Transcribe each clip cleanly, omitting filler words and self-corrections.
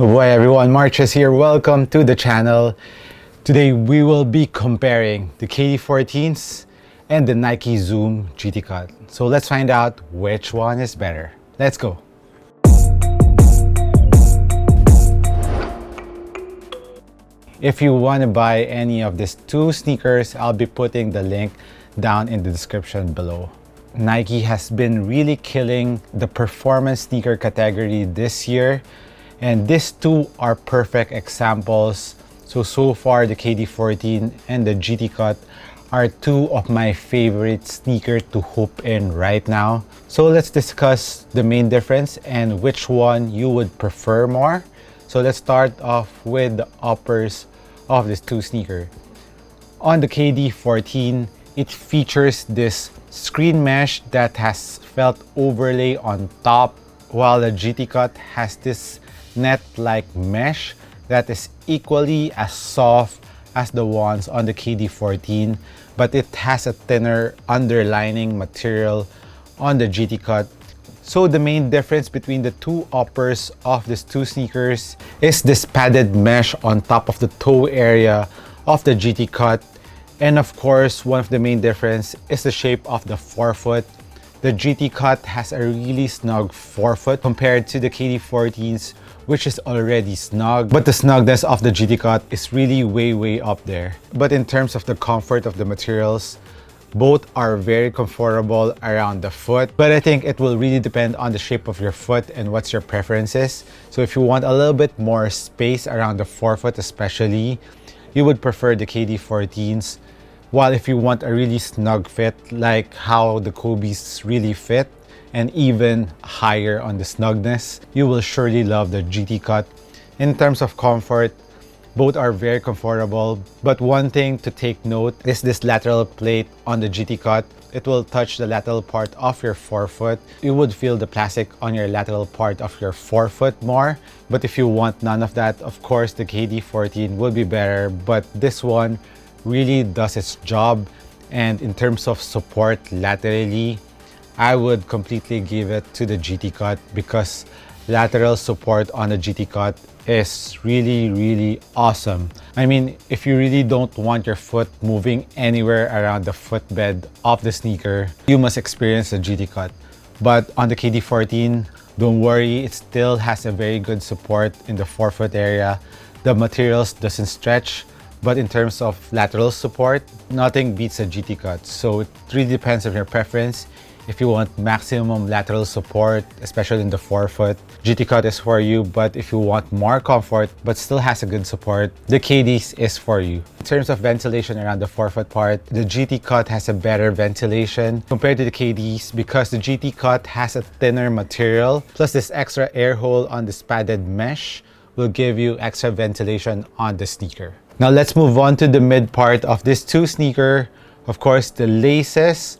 Oh boy everyone, Marches here. Welcome to the channel. Today we will be comparing the KD14s and the Nike Zoom GT Cut. So let's find out which one is better. Let's go. If you want to buy any of these two sneakers, I'll be putting the link down in the description below. Nike has been really killing the performance sneaker category this year, and these two are perfect examples. So far the KD14 and the GT Cut are two of my favorite sneakers to hoop in right now. So let's discuss the main difference and which one you would prefer more. So let's start off with the uppers of these two sneakers. On the KD14, it features this screen mesh that has felt overlay on top, while the GT Cut has this net-like mesh that is equally as soft as the ones on the KD14, but it has a thinner underlining material on the GT Cut. So the main difference between the two uppers of these two sneakers is this padded mesh on top of the toe area of the GT Cut. And of course, one of the main difference is the shape of the forefoot. The GT Cut has a really snug forefoot compared to the KD14s, which is already snug, but the snugness of the GT Cut is really way up there. But in terms of the comfort of the materials, both are very comfortable around the foot, but I think it will really depend on the shape of your foot and what's your preferences. So if you want a little bit more space around the forefoot especially, you would prefer the KD14s. While if you want a really snug fit, like how the Kobe's really fit, and even higher on the snugness, you will surely love the GT Cut. In terms of comfort, both are very comfortable, but one thing to take note is this lateral plate on the GT Cut. It will touch the lateral part of your forefoot. You would feel the plastic on your lateral part of your forefoot more, but if you want none of that, of course the KD14 will be better, but this one really does its job. And in terms of support laterally, I would completely give it to the GT Cut, because lateral support on the GT Cut is really awesome. I mean, if you really don't want your foot moving anywhere around the footbed of the sneaker, you must experience the GT Cut. But on the KD14, don't worry, it still has a very good support in the forefoot area. The materials doesn't stretch, but in terms of lateral support, nothing beats a GT Cut. So it really depends on your preference. If you want maximum lateral support, especially in the forefoot, GT Cut is for you. But if you want more comfort but still has a good support, the KDs is for you. In terms of ventilation around the forefoot part, the GT Cut has a better ventilation compared to the KDs, because the GT Cut has a thinner material, plus this extra air hole on this padded mesh will give you extra ventilation on the sneaker. Now let's move on to the mid part of this two sneaker. Of course, the laces,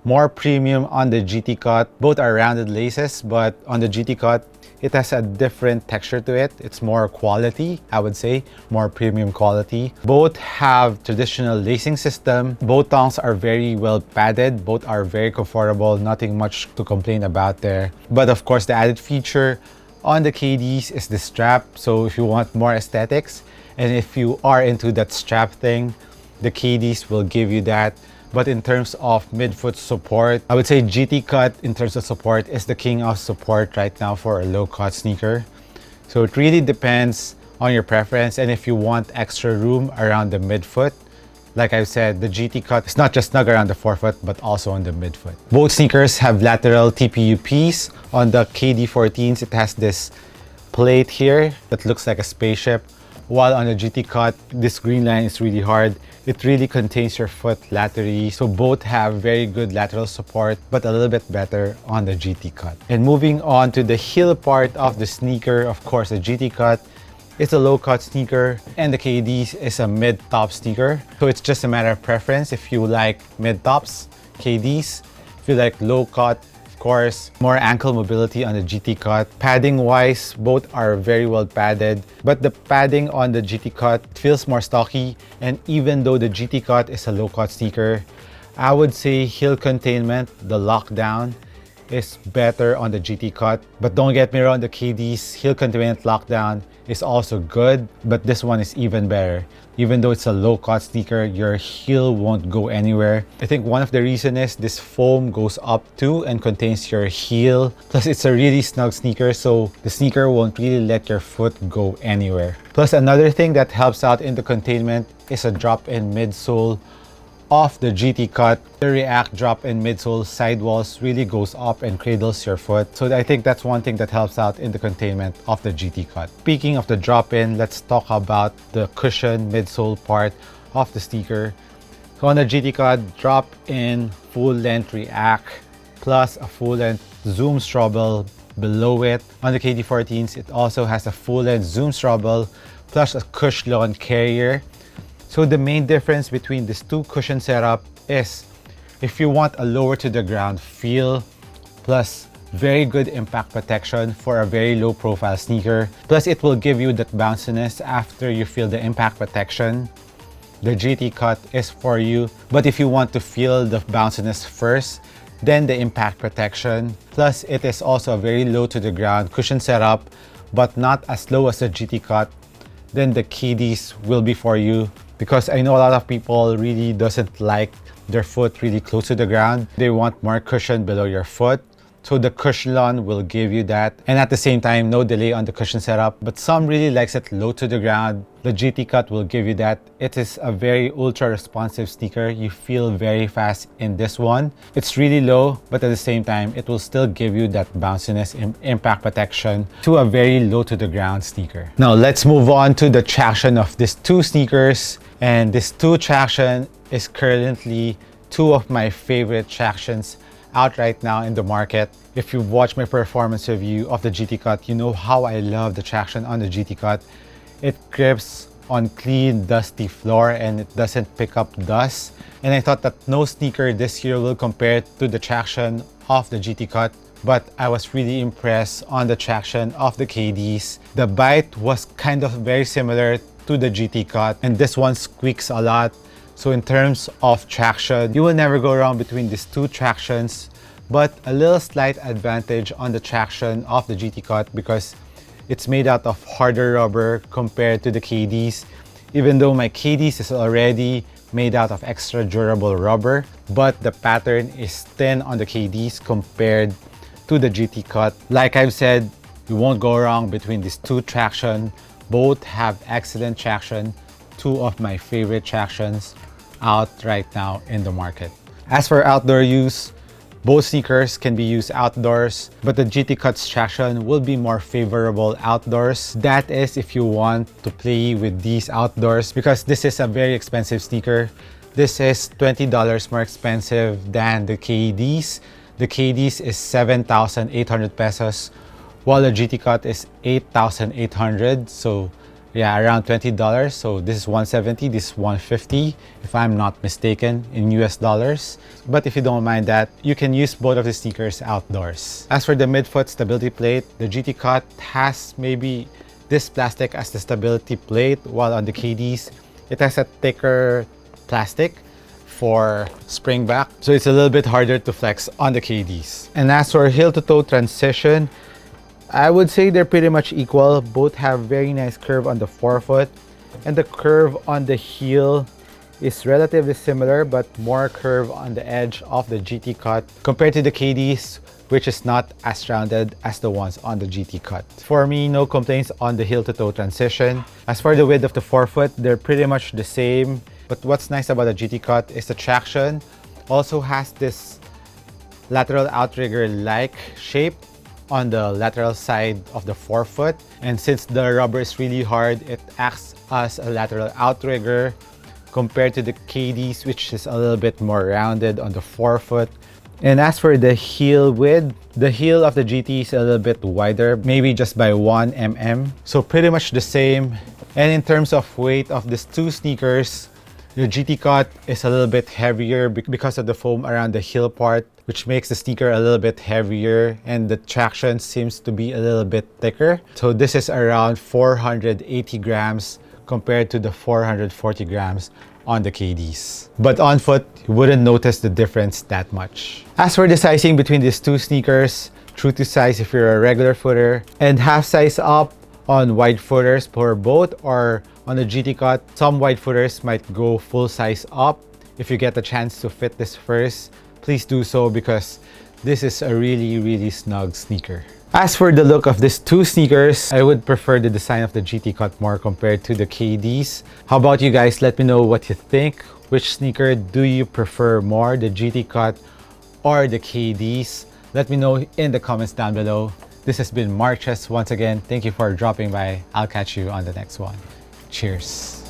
more premium on the GT Cut. Both are rounded laces, but on the GT Cut, it has a different texture to it. It's more quality, I would say, more premium quality. Both have traditional lacing system. Both tongues are very well padded. Both are very comfortable, nothing much to complain about there. But of course, the added feature on the KDs is the strap. So if you want more aesthetics, and if you are into that strap thing, the KDs will give you that. But in terms of midfoot support, I would say GT Cut in terms of support is the king of support right now for a low-cut sneaker. So it really depends on your preference, and if you want extra room around the midfoot, like I said, the GT Cut is not just snug around the forefoot, but also on the midfoot. Both sneakers have lateral TPUPs. On the KD14s, it has this plate here that looks like a spaceship, while on the GT Cut, this green line is really hard. It really contains your foot laterally, so both have very good lateral support, but a little bit better on the GT Cut. And moving on to the heel part of the sneaker, of course, the GT Cut is a low-cut sneaker, and the KDs is a mid-top sneaker. So it's just a matter of preference. If you like mid-tops, KDs. If you like low-cut, course, more ankle mobility on the GT Cut. Padding wise, both are very well padded, but the padding on the GT Cut feels more stocky, and even though the GT Cut is a low cut sneaker, I would say heel containment, the lockdown, is better on the GT cut. But don't get me wrong, the KD's heel containment lockdown is also good, but this one is even better. Even though it's a low cut sneaker, your heel won't go anywhere. I think one of the reasons is this foam goes up to and contains your heel. Plus it's a really snug sneaker, so the sneaker won't really let your foot go anywhere. Plus another thing that helps out in the containment is a drop-in midsole of the GT cut. The React drop-in midsole sidewalls really goes up and cradles your foot. So I think that's one thing that helps out in the containment of the GT cut. Speaking of the drop-in, let's talk about the cushion midsole part of the sneaker. So on the GT cut, drop-in full-length React plus a full-length Zoom straddle below it. On the KD14s, it also has a full-length Zoom straddle plus a cushion carrier. So the main difference between these two cushion setup is if you want a lower to the ground feel plus very good impact protection for a very low profile sneaker, plus it will give you that bounciness after you feel the impact protection, the GT cut is for you. But if you want to feel the bounciness first, then the impact protection, plus it is also a very low to the ground cushion setup but not as low as the GT cut, then the KDs will be for you. Because I know a lot of people really doesn't like their foot really close to the ground. They want more cushion below your foot. So the cushion will give you that. And at the same time, no delay on the cushion setup. But some really likes it low to the ground. The GT cut will give you that. It is a very ultra responsive sneaker. You feel very fast in this one. It's really low, but at the same time, it will still give you that bounciness and impact protection to a very low to the ground sneaker. Now let's move on to the traction of these two sneakers. And this two traction is currently two of my favorite tractions out right now in the market. If you've watched my performance review of the GT cut, you know how I love the traction on the GT cut. It grips on clean, dusty floor and it doesn't pick up dust. And I thought that no sneaker this year will compare to the traction of the GT cut. But I was really impressed on the traction of the KDs. The bite was kind of very similar to the GT cut, and this one squeaks a lot. So in terms of traction, you will never go wrong between these two tractions, but a little slight advantage on the traction of the GT cut because it's made out of harder rubber compared to the KDs. Even though my KDs is already made out of extra durable rubber, but the pattern is thin on the KDs compared to the GT cut. Like I've said, you won't go wrong between these two traction. Both have excellent traction, two of my favorite tractions out right now in the market. As for outdoor use, both sneakers can be used outdoors, but the GT Cut's traction will be more favorable outdoors. That is if you want to play with these outdoors, because this is a very expensive sneaker. This is $20 more expensive than the KDs. The KDs is 7,800 pesos. While the GT Cut is 8,800, so yeah, around $20. So this is 170, this is 150, if I'm not mistaken, in US dollars. But if you don't mind that, you can use both of the sneakers outdoors. As for the midfoot stability plate, the GT Cut has maybe this plastic as the stability plate, while on the KDs, it has a thicker plastic for spring back. So it's a little bit harder to flex on the KDs. And as for heel to toe transition, I would say they're pretty much equal. Both have very nice curve on the forefoot, and the curve on the heel is relatively similar but more curve on the edge of the GT Cut compared to the KDs, which is not as rounded as the ones on the GT Cut. For me, no complaints on the heel to toe transition. As for the width of the forefoot, they're pretty much the same, but what's nice about the GT Cut is the traction also has this lateral outrigger like shape on the lateral side of the forefoot, and since the rubber is really hard, it acts as a lateral outrigger compared to the KDs, which is a little bit more rounded on the forefoot. And as for the heel width, the heel of the GT is a little bit wider, maybe just by 1 mm, so pretty much the same. And in terms of weight of these two sneakers, the GT Cut is a little bit heavier because of the foam around the heel part, which makes the sneaker a little bit heavier, and the traction seems to be a little bit thicker. So this is around 480 grams compared to the 440 grams on the KDs. But on foot, you wouldn't notice the difference that much. As for the sizing between these two sneakers, true to size if you're a regular footer, and half size up on wide footers for both, or on the GT cut, some wide footers might go full size up. If you get the chance to fit this first, please do so, because this is a really snug sneaker. As for the look of these two sneakers, I would prefer the design of the GT cut more compared to the KDs. How about you guys? Let me know what you think. Which sneaker do you prefer more, the GT cut or the KDs? Let me know in the comments down below. This has been Marches once again. Thank you for dropping by. I'll catch you on the next one. Cheers.